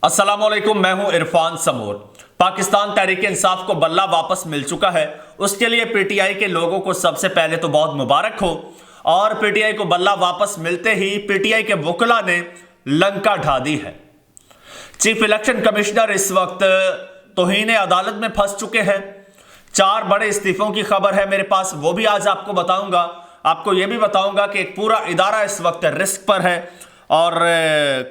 अस्सलामुअलैकुम, मैं हूं इरफान समूर। पाकिस्तान तहरीक इंसाफ को बल्ला वापस मिल चुका है। उसके लिए पीटीआई के लोगों को सबसे पहले तो बहुत मुबारक हो। और पीटीआई को बल्ला वापस मिलते ही पीटीआई के वकला ने लंका ढा दी है। चीफ इलेक्शन कमिश्नर इस वक्त तौहीन अदालत में फंस चुके हैं। 4 बड़े इस्तीफों की खबर है मेरे पास, वो भी आज आपको बताऊंगा। आपको यह भी बताऊंगा कि एक पूरा इदारा इस वक्त रिस्क पर है और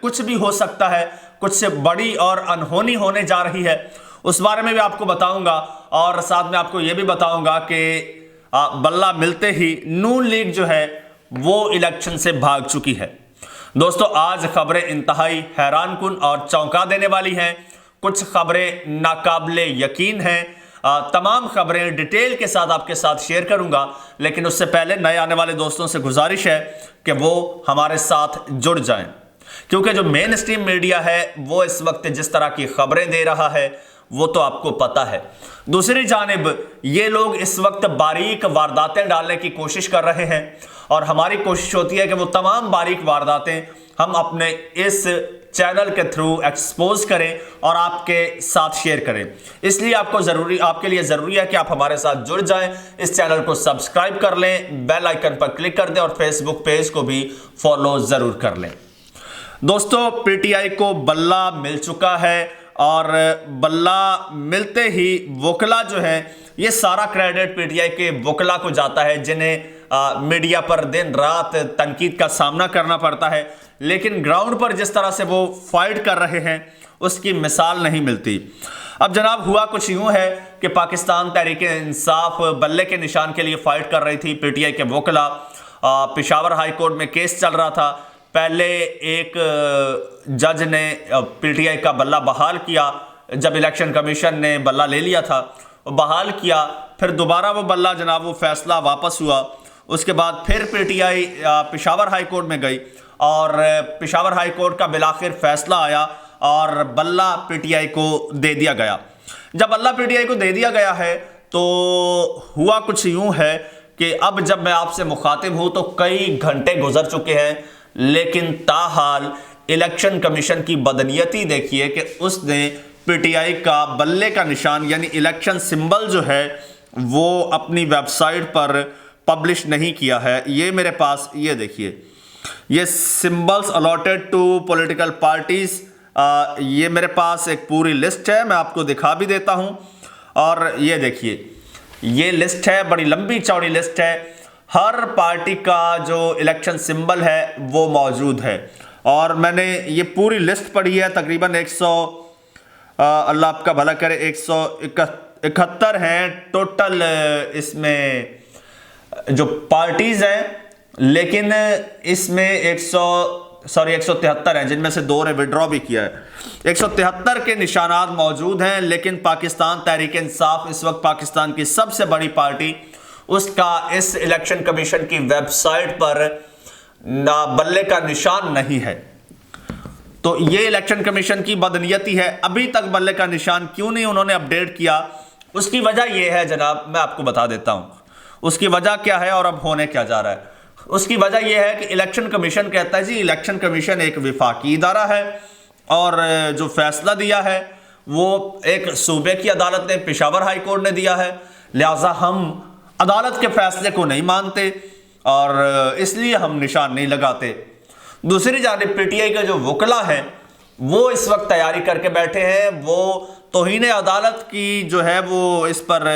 कुछ भी हो सकता है, कुछ से बड़ी और अनहोनी होने जा रही है, उस बारे में भी आपको बताऊंगा। और साथ में आपको यह भी बताऊंगा कि बल्ला मिलते ही नून लीग जो है वो इलेक्शन से भाग चुकी है। दोस्तों, आज खबरें इंतहाई हैरानकुन और चौंका देने वाली हैं। कुछ खबरें नाकाबिले यकीन हैं। तमाम खबरें डिटेल के साथ आपके साथ शेयर करूंगा, लेकिन उससे पहले नए आने वाले दोस्तों से गुजारिश है कि वो हमारे साथ जुड़ जाएं, क्योंकि जो मेन स्ट्रीम मीडिया है वो इस वक्त जिस तरह की खबरें दे रहा है वो तो आपको पता है। दूसरी जानिब ये लोग इस वक्त बारीक वारदातें डालने की कोशिश कर रहे हैं और हमारी कोशिश होती है कि वो तमाम बारीक वारदातें हम अपने इस चैनल के थ्रू एक्सपोज करें और आपके साथ शेयर करें। इसलिए आपके लिए ज़रूरी है कि आप हमारे साथ जुड़ जाएं, इस चैनल को सब्सक्राइब कर लें, बेल आइकन पर क्लिक कर दें और फेसबुक पेज को भी फॉलो ज़रूर कर लें। दोस्तों, पीटीआई को बल्ला मिल चुका है और बल्ला मिलते ही वकला जो है, ये सारा क्रेडिट पीटीआई के वकला को जाता है, जिन्हें मीडिया पर दिन रात तनकीद का सामना करना पड़ता है, लेकिन ग्राउंड पर जिस तरह से वो फाइट कर रहे हैं उसकी मिसाल नहीं मिलती। अब जनाब, हुआ कुछ यूं है कि पाकिस्तान तहरीक इंसाफ बल्ले के निशान के लिए फाइट कर रही थी। पीटीआई के वकला, पेशावर हाई कोर्ट में केस चल रहा था। पहले एक जज ने पीटीआई का बल्ला बहाल किया, जब इलेक्शन कमीशन ने बल्ला ले लिया था बहाल किया, फिर दोबारा वो बल्ला जनाब वो फैसला वापस हुआ। उसके बाद फिर पीटीआई पेशावर हाई कोर्ट में गई और पेशावर हाई कोर्ट का बिलाखिर फैसला आया और बल्ला पीटीआई को दे दिया गया। जब बल्ला पीटीआई को दे दिया गया है तो हुआ कुछ यूं है कि अब जब मैं आपसे मुखातिब हूं तो कई घंटे गुजर चुके हैं, लेकिन ताहाल इलेक्शन कमीशन की बदनीयती देखिए कि उसने पीटीआई का बल्ले का निशान यानी इलेक्शन सिंबल जो है वो अपनी वेबसाइट पर पब्लिश नहीं किया है। ये मेरे पास, ये देखिए, ये symbols allotted to political parties, ये मेरे पास एक पूरी लिस्ट है, मैं आपको दिखा भी देता हूं। और ये देखिए, ये लिस्ट है, बड़ी लंबी चौड़ी लिस्ट है। हर पार्टी का जो इलेक्शन सिंबल है वो मौजूद है और मैंने ये पूरी लिस्ट पढ़ी है। तकरीबन 100 अल्लाह आपका भला करे 171 हैं टोटल इसमें जो पार्टीज हैं, लेकिन इसमें 173 हैं, जिनमें से 2 ने विड्रॉ भी किया है। 173 के निशानात मौजूद हैं, लेकिन पाकिस्तान तहरीक इंसाफ इस वक्त पाकिस्तान की सबसे बड़ी पार्टी, उसका इस इलेक्शन कमीशन की वेबसाइट पर बल्ले का निशान नहीं है। तो ये इलेक्शन कमीशन की बदनीयती है। अभी तक बल्ले का निशान क्यों नहीं उन्होंने अपडेट किया, उसकी वजह यह है जनाब, मैं आपको बता देता हूं उसकी वजह क्या है और अब होने क्या जा रहा है। उसकी वजह यह है कि इलेक्शन कमीशन कहता है जी इलेक्शन कमीशन एक विफाकी इदारा है और जो फैसला दिया है वो एक सूबे की अदालत ने, पेशावर हाई कोर्ट ने दिया है, लिहाजा हम अदालत के फैसले को नहीं मानते और इसलिए हम निशान नहीं लगाते। दूसरी जानिब पीटीआई का जो वकला है वो इस वक्त तैयारी करके बैठे हैं। वो तौहीन अदालत की जो है वो इस पर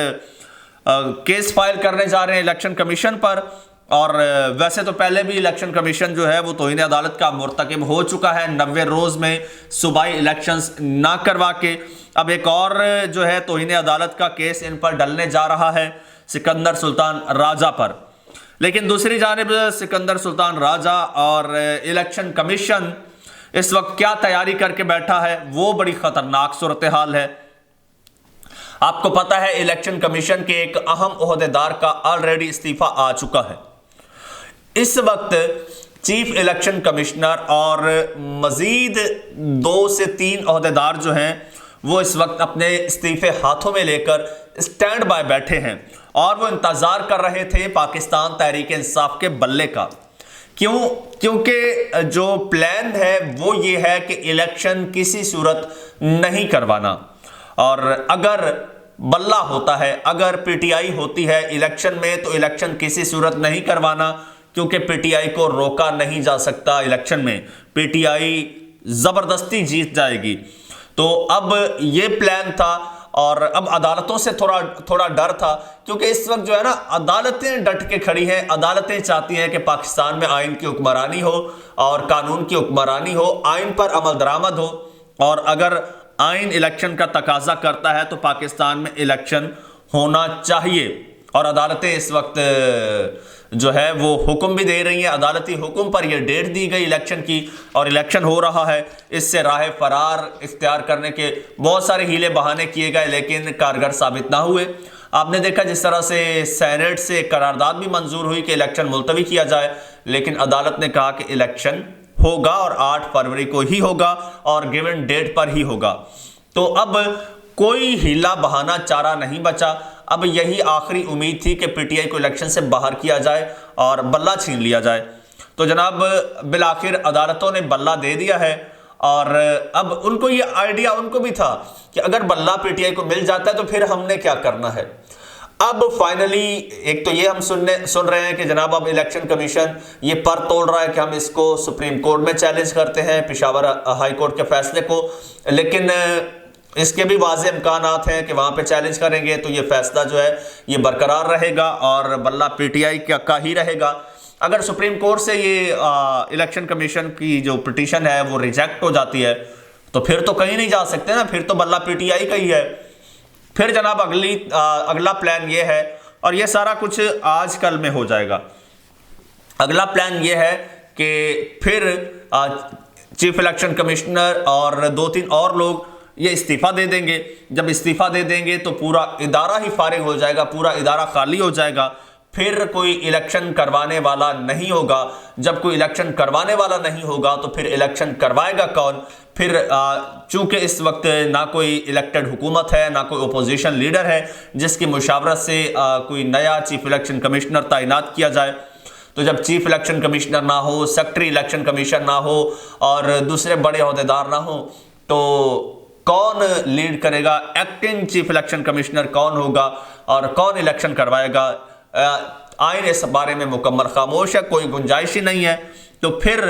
केस फाइल करने जा रहे हैं इलेक्शन कमीशन पर। और वैसे तो पहले भी इलेक्शन कमीशन जो है वो तौहीन अदालत का मुर्तकिब हो चुका है 90 रोज़ में सूबाई इलेक्शंस ना करवा के। अब एक और जो है तौहीन अदालत का केस इन पर डलने जा रहा है सिकंदर सुल्तान राजा पर। लेकिन दूसरी जानिब सिकंदर सुल्तान राजा और इलेक्शन कमीशन इस वक्त क्या तैयारी करके बैठा है वो बड़ी खतरनाक सूरत हाल है। आपको पता है इलेक्शन कमीशन के एक अहम ओहदेदार का ऑलरेडी इस्तीफा आ चुका है। इस वक्त चीफ इलेक्शन कमिश्नर और मजीद 2 से 3 ओहदेदार जो हैं वो इस वक्त अपने इस्तीफे हाथों में लेकर स्टैंड बाय बैठे हैं और वो इंतजार कर रहे थे पाकिस्तान तहरीक इंसाफ के बल्ले का क्यों? क्योंकि जो प्लान है वो ये है कि इलेक्शन किसी सूरत नहीं करवाना, और अगर बल्ला होता है, अगर पीटीआई होती है इलेक्शन में, तो इलेक्शन किसी सूरत नहीं करवाना, क्योंकि पीटीआई को रोका नहीं जा सकता इलेक्शन में, पीटीआई जबरदस्ती जीत जाएगी। तो अब ये प्लान था, और अब अदालतों से थोड़ा डर था, क्योंकि इस वक्त जो है ना, अदालतें डट के खड़ी हैं। अदालतें चाहती हैं कि पाकिस्तान में आइन की हुक्मरानी हो और कानून की हुक्मरानी हो, आइन पर अमल दरामद हो, और अगर आइन इलेक्शन का तकाजा करता है तो पाकिस्तान में इलेक्शन होना चाहिए। और अदालतें इस वक्त जो है वो हुक्म भी दे रही हैं, अदालती हुक्म पर यह डेट दी गई इलेक्शन की, और इलेक्शन हो रहा है। इससे राह फरार इख्तियार करने के बहुत सारे हीले बहाने किए गए, लेकिन कारगर साबित ना हुए। आपने देखा जिस तरह से सेनेट से करारदाद भी मंजूर हुई कि इलेक्शन मुलतवी किया जाए, लेकिन अदालत ने कहा कि इलेक्शन होगा और 8 फरवरी को ही होगा और गिवन डेट पर ही होगा। तो अब कोई हीला बहाना चारा नहीं बचा। अब यही आखिरी उम्मीद थी कि पीटीआई को इलेक्शन से बाहर किया जाए और बल्ला छीन लिया जाए। तो जनाब बिलाखिर अदालतों ने बल्ला दे दिया है, और अब उनको ये आइडिया उनको भी था कि अगर बल्ला पीटीआई को मिल जाता है तो फिर हमने क्या करना है। अब फाइनली एक तो ये हम सुन रहे हैं कि जनाब अब इलेक्शन कमीशन ये पर तोड़ रहा है कि हम इसको सुप्रीम कोर्ट में चैलेंज करते हैं, पेशावर हाई कोर्ट के फैसले को, लेकिन इसके भी वाज़े इम्कानात हैं कि वहाँ पे चैलेंज करेंगे तो ये फैसला जो है ये बरकरार रहेगा और बल्ला पीटीआई का ही रहेगा। अगर सुप्रीम कोर्ट से ये इलेक्शन कमीशन की जो पिटीशन है वो रिजेक्ट हो जाती है तो फिर तो कहीं नहीं जा सकते ना, फिर तो बल्ला पीटीआई का ही है। फिर जनाब अगला प्लान ये है, और ये सारा कुछ आज कल में हो जाएगा। अगला प्लान ये है कि फिर चीफ इलेक्शन कमिश्नर और 2-3 और लोग ये इस्तीफा दे देंगे। जब इस्तीफा दे देंगे तो पूरा इदारा ही फारिग हो जाएगा, पूरा इदारा खाली हो जाएगा, फिर कोई इलेक्शन करवाने वाला नहीं होगा। जब कोई इलेक्शन करवाने वाला नहीं होगा तो फिर इलेक्शन करवाएगा कौन? फिर चूंकि इस वक्त ना कोई इलेक्टेड हुकूमत है, ना कोई अपोजिशन लीडर है जिसकी मुशावरत से कोई नया चीफ इलेक्शन कमिश्नर तैनात किया जाए। तो जब चीफ इलेक्शन कमिश्नर ना हो, सेक्रेटरी इलेक्शन कमीशन ना हो और दूसरे बड़े अहदेदार ना हो, तो कौन लीड करेगा? एक्टिंग चीफ इलेक्शन कमिश्नर कौन होगा और कौन इलेक्शन करवाएगा? आइन इस बारे में मुकम्मल खामोश है, कोई गुंजाइश ही नहीं है। तो फिर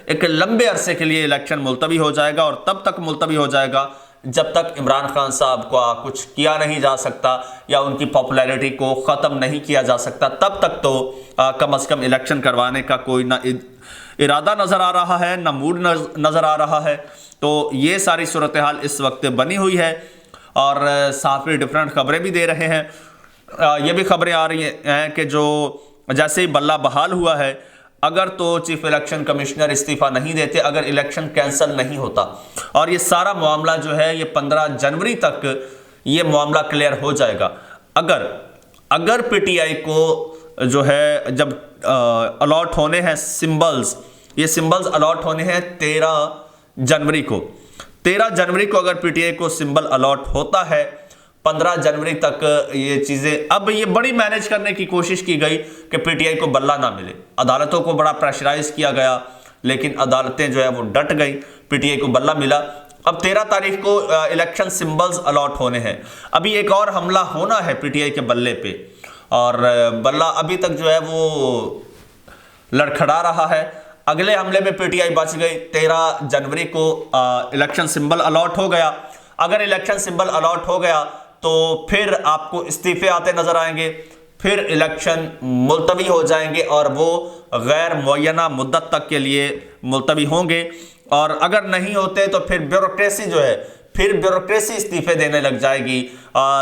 एक लंबे अरसे के लिए इलेक्शन मुलतवी हो जाएगा, और तब तक मुलतवी हो जाएगा जब तक इमरान खान साहब को कुछ किया नहीं जा सकता या उनकी पॉपुलैरिटी को ख़त्म नहीं किया जा सकता। तब तक तो कम अज़ कम इलेक्शन करवाने का कोई ना इरादा नज़र आ रहा है, ना मूड नज़र आ रहा है। तो ये सारी सूरत हाल इस वक्त बनी हुई है, और साफ़ी डिफरेंट खबरें भी दे रहे हैं। ये भी खबरें आ रही हैं कि जो जैसे ही बल्ला बहाल हुआ है, अगर तो चीफ इलेक्शन कमिश्नर इस्तीफ़ा नहीं देते, अगर इलेक्शन कैंसिल नहीं होता, और ये सारा मामला जो है ये 15 जनवरी तक ये मामला क्लियर हो जाएगा। अगर पीटीआई को जो है जब अलॉट होने हैं सिंबल्स, ये सिंबल्स अलॉट होने हैं 13 जनवरी को। 13 जनवरी को अगर पीटीआई को सिंबल अलॉट होता है, 15 जनवरी तक ये चीज़ें, अब ये बड़ी मैनेज करने की कोशिश की गई कि पीटीआई को बल्ला ना मिले। अदालतों को बड़ा प्रेशराइज किया गया, लेकिन अदालतें जो है वो डट गई, पीटीआई को बल्ला मिला। अब 13 तारीख को इलेक्शन सिंबल्स अलॉट होने हैं। अभी एक और हमला होना है पीटीआई के बल्ले पे, और बल्ला अभी तक जो है वो लड़खड़ा रहा है। अगले हमले में पीटीआई बच गई। 13 जनवरी को इलेक्शन सिंबल अलॉट हो गया। अगर इलेक्शन सिंबल अलॉट हो गया तो फिर आपको इस्तीफे आते नजर आएंगे, फिर इलेक्शन मुलतवी हो जाएंगे और वो गैर मुअय्यना मुद्दत तक के लिए मुलतवी होंगे। और अगर नहीं होते तो फिर ब्यूरोक्रेसी जो है, फिर ब्यूरोक्रेसी इस्तीफे देने लग जाएगी।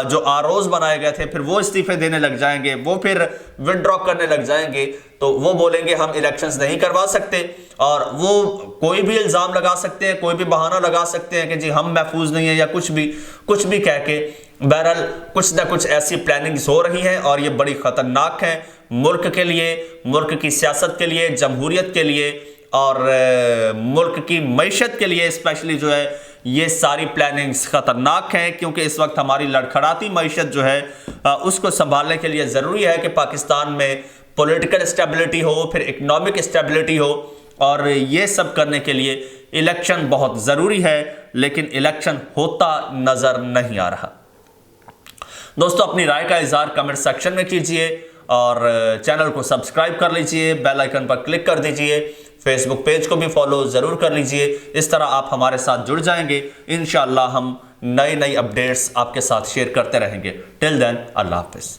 जो आरओज बनाए गए थे फिर वो इस्तीफे देने लग जाएंगे, वो फिर विड्रॉ करने लग जाएंगे। तो वो बोलेंगे हम इलेक्शंस नहीं करवा सकते, और वो कोई भी इल्ज़ाम लगा सकते हैं, कोई भी बहाना लगा सकते हैं कि जी हम महफूज नहीं है, या कुछ भी कह के। बहरहाल कुछ ना कुछ ऐसी प्लानिंग्स हो रही हैं, और ये बड़ी ख़तरनाक है मुल्क के लिए, मुल्क की सियासत के लिए, जमहूरियत के लिए, और मुल्क की मईशत के लिए स्पेशली जो है ये सारी प्लानिंग्स ख़तरनाक हैं। क्योंकि इस वक्त हमारी लड़खड़ाती मईशत जो है उसको संभालने के लिए ज़रूरी है कि पाकिस्तान में पॉलिटिकल स्टेबिलिटी हो, फिर इकोनॉमिक स्टेबिलिटी हो, और ये सब करने के लिए इलेक्शन बहुत ज़रूरी है, लेकिन इलेक्शन होता नज़र नहीं आ रहा। दोस्तों, अपनी राय का इज़हार कमेंट सेक्शन में कीजिए और चैनल को सब्सक्राइब कर लीजिए, बेल आइकन पर क्लिक कर दीजिए, फेसबुक पेज को भी फॉलो ज़रूर कर लीजिए। इस तरह आप हमारे साथ जुड़ जाएंगे। इंशाअल्लाह हम नई अपडेट्स आपके साथ शेयर करते रहेंगे। टिल देन, अल्लाह हाफिज़।